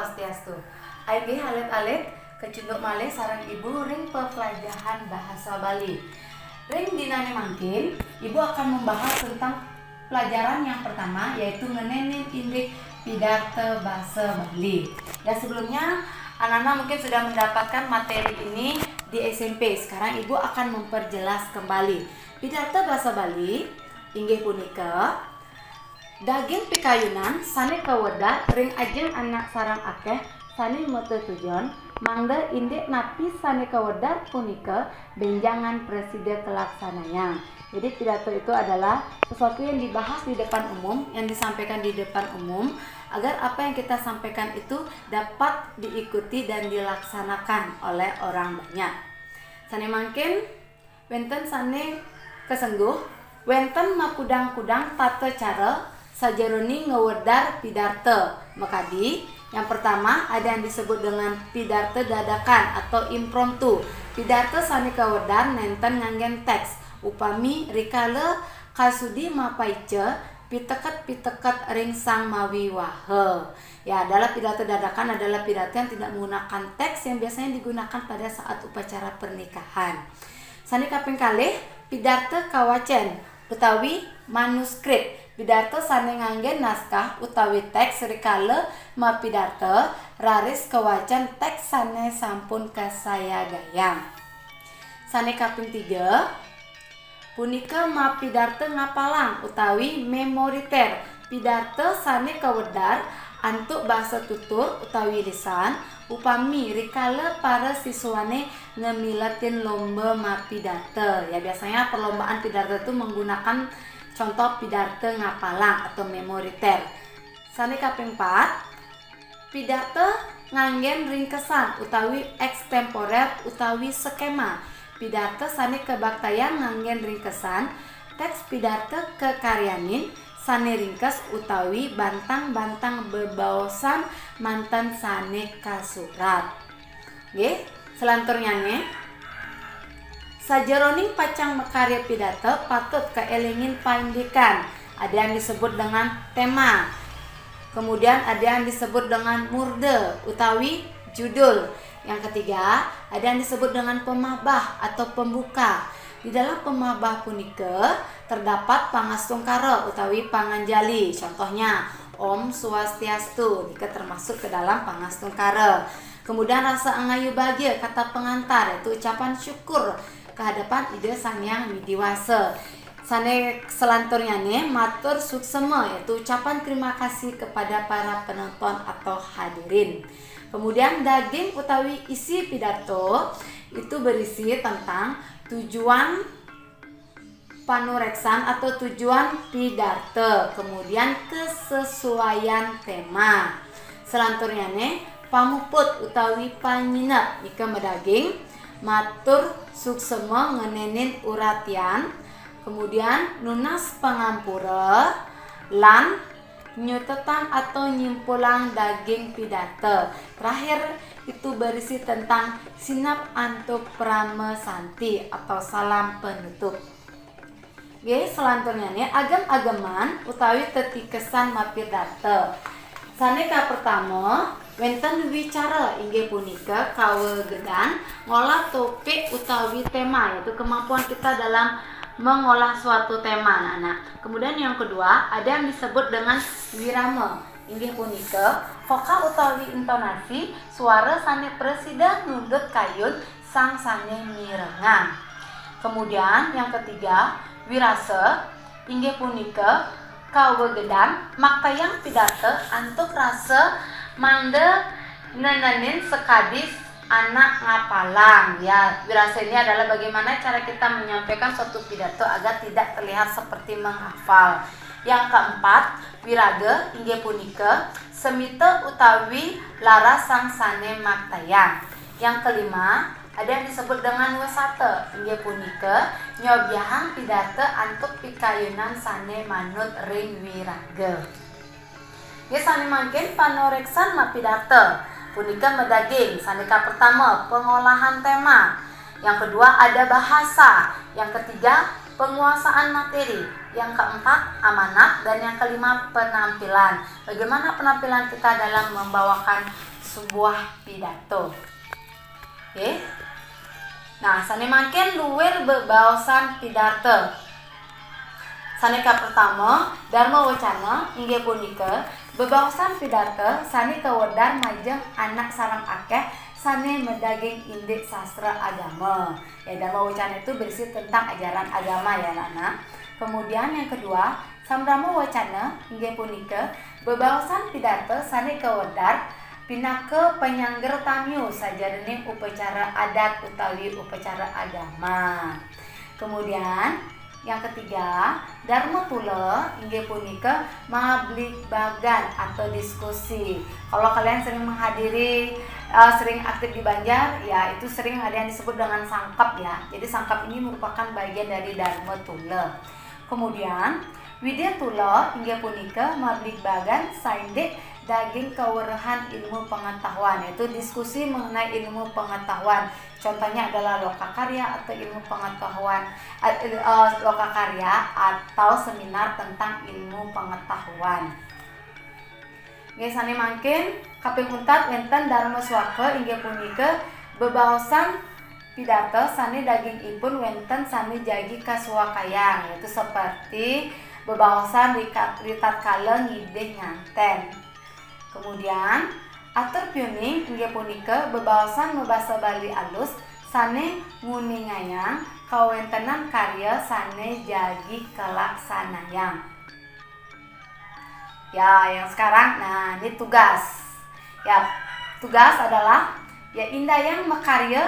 Swastiastu. Aing alit-alit kecunduk malih sareng ibu ring pepelajaran bahasa Bali. Ring dinane mangkin, ibu akan membahas tentang pelajaran yang pertama, yaitu ngenenin indrik pidarto bahasa Bali. Dan sebelumnya anak-anak mungkin sudah mendapatkan materi ini di SMP. Sekarang ibu akan memperjelas kembali. Pidarto bahasa Bali inggih punika daging pikayunan sane kawedat ring ajeng anak sarang akeh sane moto tujuan mangda indek napi sane kawedat punika benjangan presiden kelaksananya. Jadi pidato itu adalah sesuatu yang dibahas di depan umum, yang disampaikan di depan umum, agar apa yang kita sampaikan itu dapat diikuti dan dilaksanakan oleh orang banyak. Sane mangkin wenten sane kesengguh, wenten makudang-kudang tata cara sajaroni ngewedar pidarto makadi. Yang pertama ada yang disebut dengan pidarto dadakan atau impromptu. Pidarto sane kawedar nenten nganggen teks upami rikala kasudi mapaice piteket ring sang mawi wahe. Ya, adalah pidato dadakan adalah pidato yang tidak menggunakan teks yang biasanya digunakan pada saat upacara pernikahan. Sane kaping kalih pidarto kawacen utawi manuskrip. Pidarto sane nganggen naskah utawi teks rikala mapidarto raris kawacan teks sane sampun kasaya gayang. Sane kaping 3 punika mapidarto ngapalang utawi memoriter. Pidarto sane kawedar antuk bahasa tutur utawi lisan upami rikala para siswane ngemiletin lomba mapidarto. Ya, biasanya perlombaan pidarto itu menggunakan contoh pidarto ngapalang atau memoriter. Sane kaping 4 pidarto nganggen ringkesan utawi extemporer utawi skema. Pidarto sane kebaktayan nganggen ringkesan, teks pidarto kekaryanin sane ringkes utawi bantang-bantang bebaosan mantan sane kasurat. Nggih, selanturnya nih sajeroning pacang makarya pidato patut kaelingin paindikan. Ada yang disebut dengan tema. Kemudian ada yang disebut dengan murde utawi judul. Yang ketiga, ada yang disebut dengan pemabah atau pembuka. Di dalam pemabah punika terdapat pangastungkara utawi panganjali. Contohnya Om Swastiastu, jika termasuk ke dalam pangastungkara. Kemudian rasa angayu bahagia kata pengantar, yaitu ucapan syukur kehadapan Ida Sang Hyang Widiwasa. Sane selanturnya nih matur suksema, yaitu ucapan terima kasih kepada para penonton atau hadirin. Kemudian daging utawi isi pidato itu berisi tentang tujuan panureksan atau tujuan pidato, kemudian kesesuaian tema. Selanturnya nih pamuput utawi panyinep jika medaging matur suksema ngenenin uratian, kemudian nunas pangampura lan nyutetan atau nyimpulang daging pidato. Terakhir itu berisi tentang sinap antuk prame santi atau salam penutup. Oke, selanjutnya nih agam-agaman utawi tetikesan mapidato. Sane ka pertama wenten wicara inggih punika kawegedan ngolah topik utawi tema, yaitu kemampuan kita dalam mengolah suatu tema, anak-anak. Kemudian yang kedua ada yang disebut dengan wirama inggih punika vokal utawi intonasi suara sane presida nundut kayun sang sane mirengang. Kemudian yang ketiga wirase inggih punika kawegedan maktayang pidato antuk rasa mangde nenenin sekadis anak ngapalang. Ya, wirasa ini adalah bagaimana cara kita menyampaikan suatu pidato agar tidak terlihat seperti menghafal. Yang keempat, wiraga inggih punika semite utawi lara sang sane maktayang. Yang kelima, ada yang disebut dengan wasata inggih punika nyobiahan pidato antuk pikayunan sane manut ring wiraga. Ya, sane mangkin panoreksan mapidato punika medaging. Sanika pertama pengolahan tema, yang kedua ada bahasa, yang ketiga penguasaan materi, yang keempat amanat, dan yang kelima penampilan. Bagaimana penampilan kita dalam membawakan sebuah pidato. Oke. Nah, sane mangken luwer bebaosan pidato. Saneka pertama Dharma Wacana inggih punika bebaosan pidato sane kawedar majeng anak sareng akeh sane medaging indik sastra agama. Ya, Dharma Wacana itu berisi tentang ajaran agama ya anak-anak. Kemudian yang kedua, Sambrama Wacana inggih punika bebaosan pidato sane kawedar pinaka penyangger tamyu sajarene upacara adat utawi upacara agama. Kemudian yang ketiga, Dharma Tula inggih punika mablikbagan atau diskusi. Kalau kalian sering menghadiri sering aktif di Banjar, ya itu sering ada yang disebut dengan sangkap ya. Jadi sangkap ini merupakan bagian dari Dharma Tula. Kemudian Widya Tula inggih punika mablikbagan saindek daging kewerahan ilmu pengetahuan, yaitu diskusi mengenai ilmu pengetahuan. Contohnya adalah lokakarya atau ilmu pengetahuan, lokakarya atau seminar tentang ilmu pengetahuan. Gesane mangkin kaping 4 wenten Dharma Swaka inggih punika bebaosan pidato sane daging ipun wenten sane jagi kasuwakayang, yaitu seperti bebaosan ritatkala ngidih nganten. Kemudian atur pioning inggih punika bebaosan mebasa Bali alus sane nguningayang kawentenan karya sane jagi kelaksanayang. Ya, yang sekarang nah ini tugas. Ya, tugas adalah ya indayang mekarya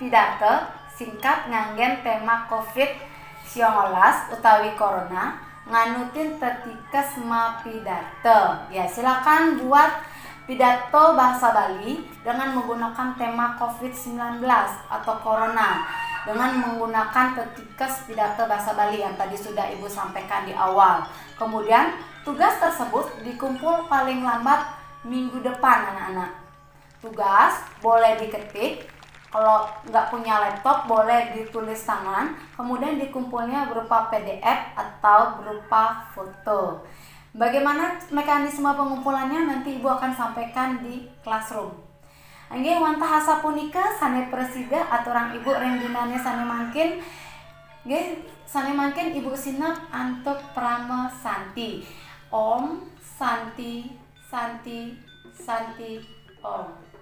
pidato singkat nganggen tema COVID-19 utawi corona nganutin tetikes ma pidato. Ya, silakan buat pidato bahasa Bali dengan menggunakan tema COVID-19 atau corona dengan menggunakan tetikes pidato bahasa Bali yang tadi sudah Ibu sampaikan di awal. Kemudian tugas tersebut dikumpul paling lambat minggu depan anak-anak. Tugas boleh diketik, kalau nggak punya laptop boleh ditulis tangan, kemudian dikumpulnya berupa PDF atau berupa foto. Bagaimana mekanisme pengumpulannya nanti Ibu akan sampaikan di classroom. Nggih wantah hasa punika sane presida aturan Ibu reng dinane sane mangkin. Nggih sane mangkin Ibu sinap antuk prama santi. Om Santi Santi Santi Om.